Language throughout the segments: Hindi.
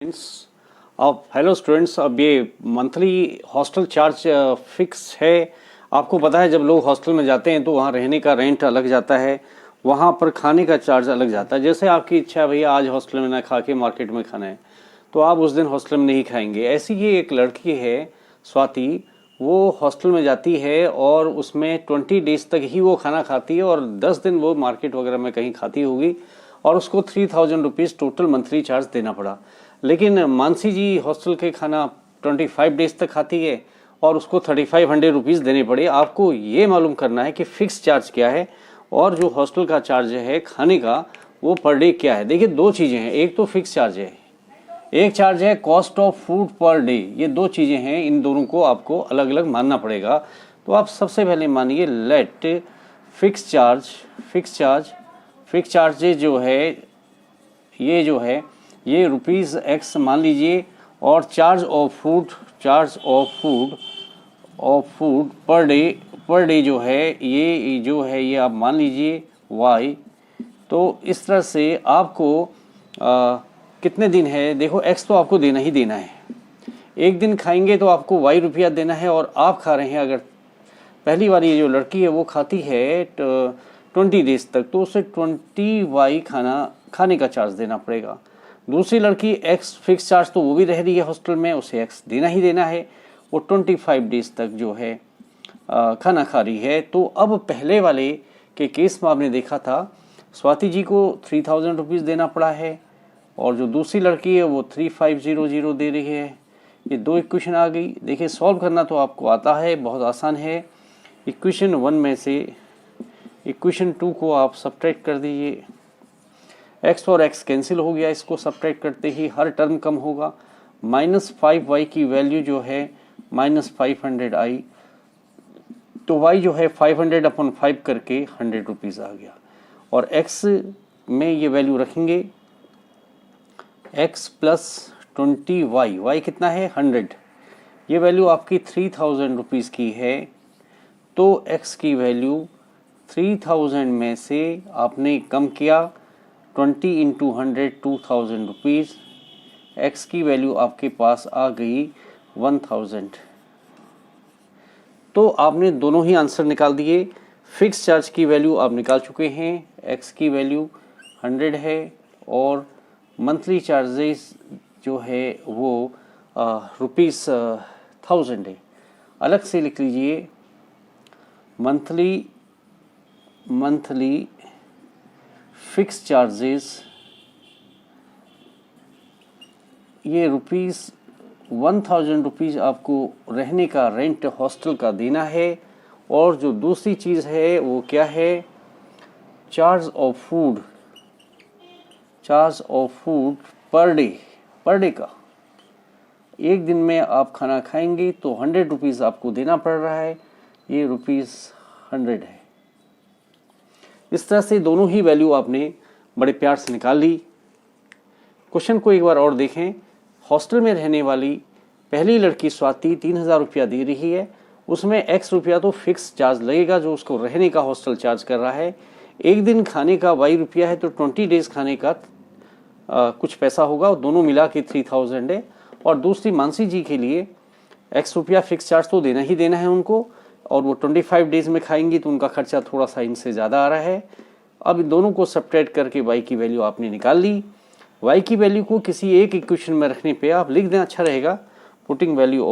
फ्रेंड्स, अब हेलो स्टूडेंट्स, अब ये मंथली हॉस्टल चार्ज फिक्स है। आपको पता है जब लोग हॉस्टल में जाते हैं तो वहाँ रहने का रेंट अलग जाता है, वहाँ पर खाने का चार्ज अलग जाता है। जैसे आपकी इच्छा है भैया आज हॉस्टल में ना खा के मार्केट में खाना है तो आप उस दिन हॉस्टल में नहीं खाएंगे। ऐसी ही एक लड़की है स्वाति, वो हॉस्टल में जाती है और उसमें 20 डेज तक ही वो खाना खाती है और 10 दिन वो मार्केट वगैरह में कहीं खाती होगी और उसको 3000 रुपीज़ टोटल मंथली चार्ज देना पड़ा। लेकिन मानसी जी हॉस्टल के खाना 25 डेज तक खाती है और उसको 3500 रुपीज़ देने पड़े। आपको ये मालूम करना है कि फ़िक्स चार्ज क्या है और जो हॉस्टल का चार्ज है खाने का वो पर डे क्या है। देखिए दो चीज़ें हैं, एक तो फिक्स चार्ज है, एक चार्ज है cost of food per day. ये दो चीज़ें हैं, इन दोनों को आपको अलग अलग मानना पड़ेगा। तो आप सबसे पहले मानिए लेट फिक्स चार्ज जो है ये रुपीज़ एक्स मान लीजिए और charge of food per day जो है ये आप मान लीजिए वाई। तो इस तरह से आपको कितने दिन है, देखो एक्स तो आपको देना ही देना है। एक दिन खाएंगे तो आपको वाई रुपया देना है और आप खा रहे हैं, अगर पहली बार ये जो लड़की है वो खाती है 20 डेज तक तो उसे 20 वाई खाने का चार्ज देना पड़ेगा। दूसरी लड़की एक्स फिक्स चार्ज तो वो भी रह रही है हॉस्टल में, उसे एक्स देना ही देना है, वो 25 डेज तक जो है खाना खा रही है। तो अब पहले वाले के केस में आपने देखा था स्वाति जी को 3000 रुपीज़ देना पड़ा है और जो दूसरी लड़की है वो 3500 दे रही है। ये दो इक्वेशन आ गई। देखिए सॉल्व करना तो आपको आता है, बहुत आसान है। इक्वेशन 1 में से इक्वेशन 2 को आप सब्ट्रैक्ट कर दीजिए, x और x कैंसिल हो गया, इसको सब्ट्रैक्ट करते ही हर टर्म कम होगा। -5y की वैल्यू जो है -500 आई, तो y जो है 500/5 करके 100 रुपीज़ आ गया। और x में ये वैल्यू रखेंगे x प्लस 20y, y कितना है 100, ये वैल्यू आपकी 3000 रुपीज़ की है। तो x की वैल्यू 3000 में से आपने कम किया 20 × 100 2000 रुपीज़, x की वैल्यू आपके पास आ गई 1000। तो आपने दोनों ही आंसर निकाल दिए। फिक्स चार्ज की वैल्यू आप निकाल चुके हैं, x की वैल्यू 100 है और मंथली चार्जेस जो है वो रुपीज़ 1000 है। अलग से लिख लीजिए मंथली फिक्स चार्जेस ये रुपीज़ 1000 रुपीज़ आपको रहने का रेंट हॉस्टल का देना है। और जो दूसरी चीज़ है वो क्या है, charge of food per day का। एक दिन में आप खाना खाएंगे तो 100 रुपीज़ आपको देना पड़ रहा है, ये रुपीज़ 100 है। इस तरह से दोनों ही वैल्यू आपने बड़े प्यार से निकाल ली। क्वेश्चन को एक बार और देखें। हॉस्टल में रहने वाली पहली लड़की स्वाति 3000 रुपया दे रही है, उसमें x रुपया तो फिक्स चार्ज लगेगा जो उसको रहने का हॉस्टल चार्ज कर रहा है। एक दिन खाने का y रुपया है तो 20 डेज खाने का कुछ पैसा होगा, दोनों मिला के 3000 है। और दूसरी मानसी जी के लिए x रुपया फिक्स चार्ज तो देना ही देना है उनको, और वो 25 डेज में खाएंगी तो उनका खर्चा थोड़ा सा इनसे ज़्यादा आ रहा है। अब इन दोनों को सब्ट्रैक्ट करके y की वैल्यू आपने निकाल ली। y की वैल्यू को किसी एक इक्वेशन में रखने पे आप लिख दें, अच्छा रहेगा, putting value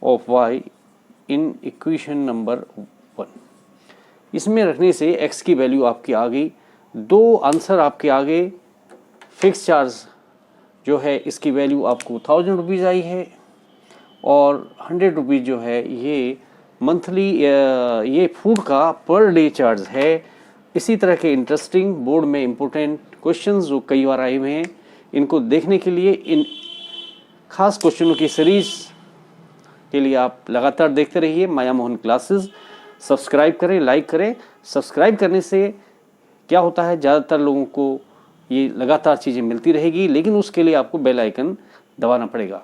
of y in equation number 1। इसमें रखने से x की वैल्यू आपकी आ गई। दो आंसर आपके आ गए। फिक्स चार्ज जो है इसकी वैल्यू आपको 1000 रुपीज़ आई है और 100 रुपीज़ जो है ये मंथली ये फूड का पर डे चार्ज है। इसी तरह के इंटरेस्टिंग बोर्ड में इम्पोर्टेंट क्वेश्चंस जो कई बार आए हुए हैं, इनको देखने के लिए इन खास क्वेश्चनों की सीरीज के लिए आप लगातार देखते रहिए माया मोहन क्लासेस। सब्सक्राइब करें, लाइक करें। सब्सक्राइब करने से क्या होता है, ज़्यादातर लोगों को ये लगातार चीज़ें मिलती रहेगी, लेकिन उसके लिए आपको बेल आइकन दबाना पड़ेगा।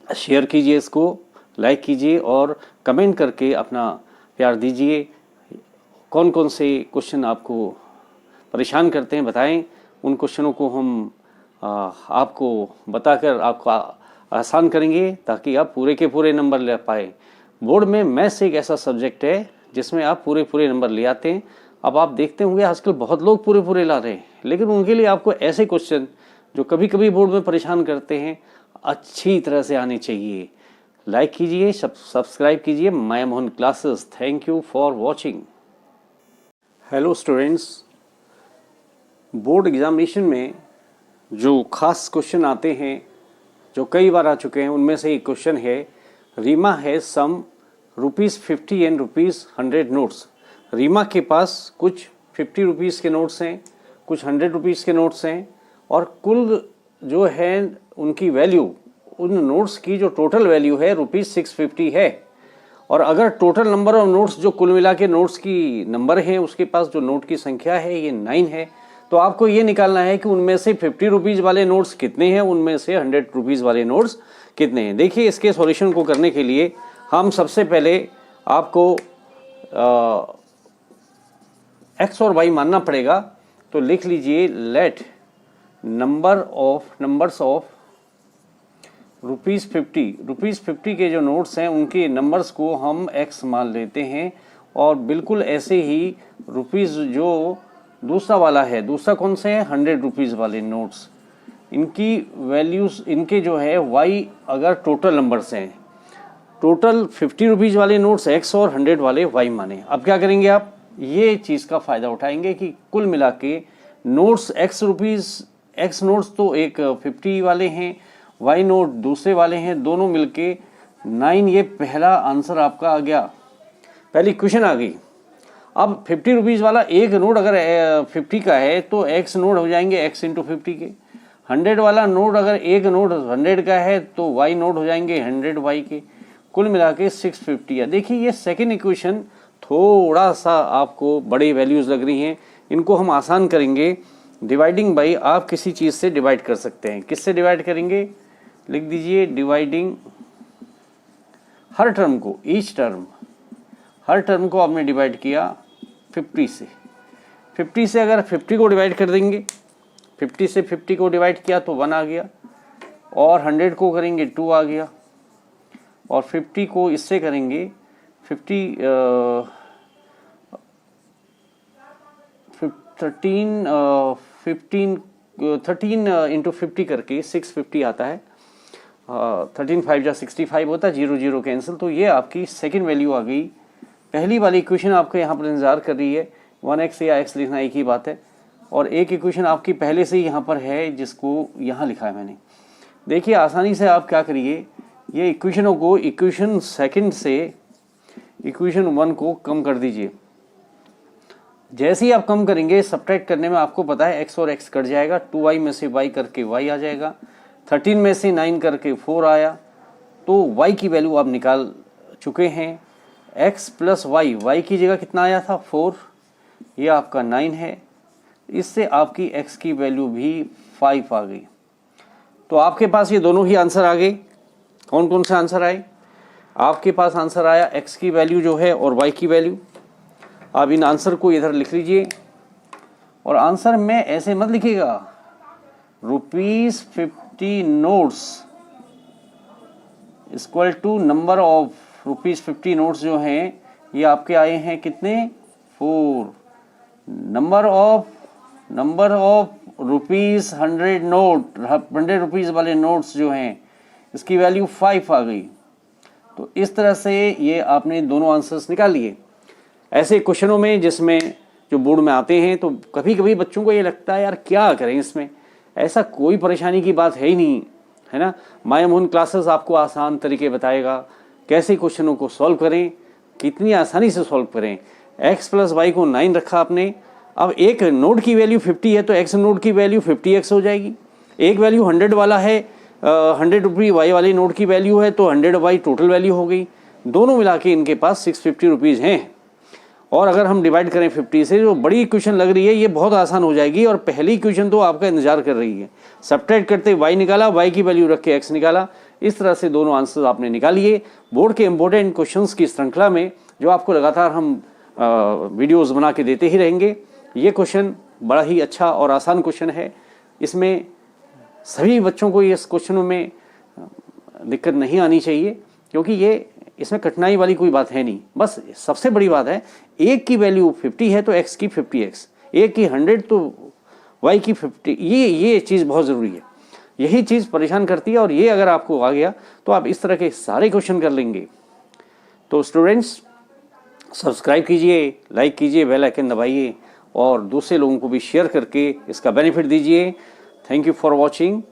शेयर कीजिए, इसको लाइक कीजिए और कमेंट करके अपना प्यार दीजिए। कौन कौन से क्वेश्चन आपको परेशान करते हैं, बताएं। उन क्वेश्चनों को हम आपको बताकर आपको आसान करेंगे ताकि आप पूरे के पूरे नंबर ले पाए। बोर्ड में मैथ्स एक ऐसा सब्जेक्ट है जिसमें आप पूरे नंबर ले आते हैं। अब आप देखते होंगे आजकल बहुत लोग पूरे ला रहे हैं, लेकिन उनके लिए आपको ऐसे क्वेश्चन जो कभी कभी बोर्ड में परेशान करते हैं अच्छी तरह से आने चाहिए। लाइक कीजिए, सब्सक्राइब कीजिए Maya Mohan classes. Thank you for watching. Hello students, board examination में जो खास क्वेश्चन आते हैं जो कई बार आ चुके हैं, उनमें से एक क्वेश्चन है रीमा है सम ₹50 एंड ₹100 नोट्स। रीमा के पास कुछ 50 रुपीज़ के नोट्स हैं, कुछ 100 रुपीज़ के नोट्स हैं, और कुल जो है उनकी वैल्यू, उन नोट्स की जो टोटल वैल्यू है ₹650 है। और अगर टोटल नंबर ऑफ नोट्स जो कुल मिला के नोट्स की नंबर है, उसके पास जो नोट की संख्या है ये 9 है, तो आपको ये निकालना है कि उनमें से 50 रुपीज़ वाले नोट्स कितने हैं, उनमें से 100 रुपीज़ वाले नोट्स कितने हैं। देखिए, इसके सॉल्यूशन को करने के लिए हम सबसे पहले आपको एक्स और वाई मानना पड़ेगा। तो लिख लीजिए लेट नंबर्स ऑफ ₹50 के जो नोट्स हैं उनके नंबर्स को हम एक्स मान लेते हैं। और बिल्कुल ऐसे ही रुपीज़ जो दूसरा वाला है, दूसरा कौन से है, 100 रुपीज़ वाले नोट्स, इनकी वैल्यूज़, इनके जो है वाई अगर टोटल नंबर्स हैं, टोटल 50 रुपीज़ वाले नोट्स एक्स और 100 वाले वाई माने। अब क्या करेंगे, आप ये चीज़ का फ़ायदा उठाएंगे कि कुल मिला के नोट्स एक्स नोट्स तो एक 50 वाले हैं, वाई नोट दूसरे वाले हैं, दोनों मिलके 9। ये पहला आंसर आपका आ गया, पहली क्वेश्चन आ गई। अब 50 रुपीज़ वाला एक नोट अगर 50 का है तो एक्स नोट हो जाएंगे x इंटू 50 के। 100 वाला नोट अगर एक नोट 100 का है तो वाई नोट हो जाएंगे 100 वाई के। कुल मिला के 650 है। देखिए, ये सेकेंड इक्वेशन थोड़ा सा आपको बड़ी वैल्यूज़ लग रही हैं, इनको हम आसान करेंगे। डिवाइडिंग बाई, आप किसी चीज़ से डिवाइड कर सकते हैं। किससे डिवाइड करेंगे, लिख दीजिए डिवाइडिंग हर टर्म को, ईच टर्म, हर टर्म को आपने डिवाइड किया 50 से। 50 से अगर 50 को डिवाइड कर देंगे, 50 से 50 को डिवाइड किया तो 1 आ गया, और 100 को करेंगे 2 आ गया, और 50 को इससे करेंगे 13 इंटू 50 करके 650 आता है। 13 5 जा 65 होता है, 0 0 कैंसिल। तो ये आपकी सेकंड वैल्यू आ गई। पहली वाली इक्वेशन आपको यहाँ पर इंतजार कर रही है, 1x या x लिखना एक ही बात है, और एक इक्वेशन आपकी पहले से ही यहाँ पर है जिसको यहाँ लिखा है मैंने। देखिए, आसानी से आप क्या करिए, ये इक्वेशनों को इक्वेशन सेकंड से इक्वेशन 1 को कम कर दीजिए। जैसे ही आप कम करेंगे, सब्ट्रैक्ट करने में आपको पता है x और x कट जाएगा, 2y में से y करके y आ जाएगा, 13 में से 9 करके 4 आया, तो y की वैल्यू आप निकाल चुके हैं। x प्लस y की जगह कितना आया था, 4, ये आपका 9 है। इससे आपकी x की वैल्यू भी 5 आ गई। तो आपके पास ये दोनों ही आंसर आ गए। कौन कौन से आंसर आए, आपके पास आंसर आया x की वैल्यू जो है और y की वैल्यू। आप इन आंसर को इधर लिख लीजिए, और आंसर में ऐसे मत लिखिएगा, ₹50 notes equal to number of ₹50 notes जो हैं ये आपके आए हैं कितने, 4। नंबर ऑफ ₹100 नोट, 100 रुपीज़ वाले नोट्स जो हैं इसकी वैल्यू 5 आ गई। तो इस तरह से ये आपने दोनों आंसर्स निकाल लिए। ऐसे क्वेश्चनों में जिसमें जो बोर्ड में आते हैं, तो कभी कभी बच्चों को ये लगता है यार क्या करें इसमें, ऐसा कोई परेशानी की बात है ही नहीं, है ना। माया मोहन क्लासेस आपको आसान तरीके बताएगा, कैसे क्वेश्चनों को सॉल्व करें, कितनी आसानी से सॉल्व करें। x प्लस वाई को 9 रखा आपने। अब एक नोट की वैल्यू 50 है तो x नोट की वैल्यू 50x हो जाएगी। एक वैल्यू 100 वाला है, 100 रुपये वाई वाले नोट की वैल्यू है, तो 100 वाई टोटल वैल्यू हो गई। दोनों मिला के इनके पास 650 रुपीज़ हैं। और अगर हम डिवाइड करें 50 से, जो बड़ी इक्वेशन लग रही है ये बहुत आसान हो जाएगी, और पहली इक्वेशन तो आपका इंतजार कर रही है। सब्ट्रैक्ट करते y निकाला, y की वैल्यू रख के x निकाला। इस तरह से दोनों आंसर आपने निकालिए। बोर्ड के इंपॉर्टेंट क्वेश्चंस की श्रृंखला में जो आपको लगातार हम वीडियोस बना के देते ही रहेंगे। ये क्वेश्चन बड़ा ही अच्छा और आसान क्वेश्चन है। इसमें सभी बच्चों को इस क्वेश्चनों में दिक्कत नहीं आनी चाहिए, क्योंकि ये इसमें कठिनाई वाली कोई बात है नहीं। बस सबसे बड़ी बात है, एक की वैल्यू 50 है तो x की 50x, एक की 100 तो y की 50, ये चीज़ बहुत ज़रूरी है। यही चीज़ परेशान करती है, और ये अगर आपको आ गया तो आप इस तरह के सारे क्वेश्चन कर लेंगे। तो स्टूडेंट्स, सब्सक्राइब कीजिए, लाइक कीजिए, बेल आइकन दबाइए और दूसरे लोगों को भी शेयर करके इसका बेनिफिट दीजिए। Thank you for watching.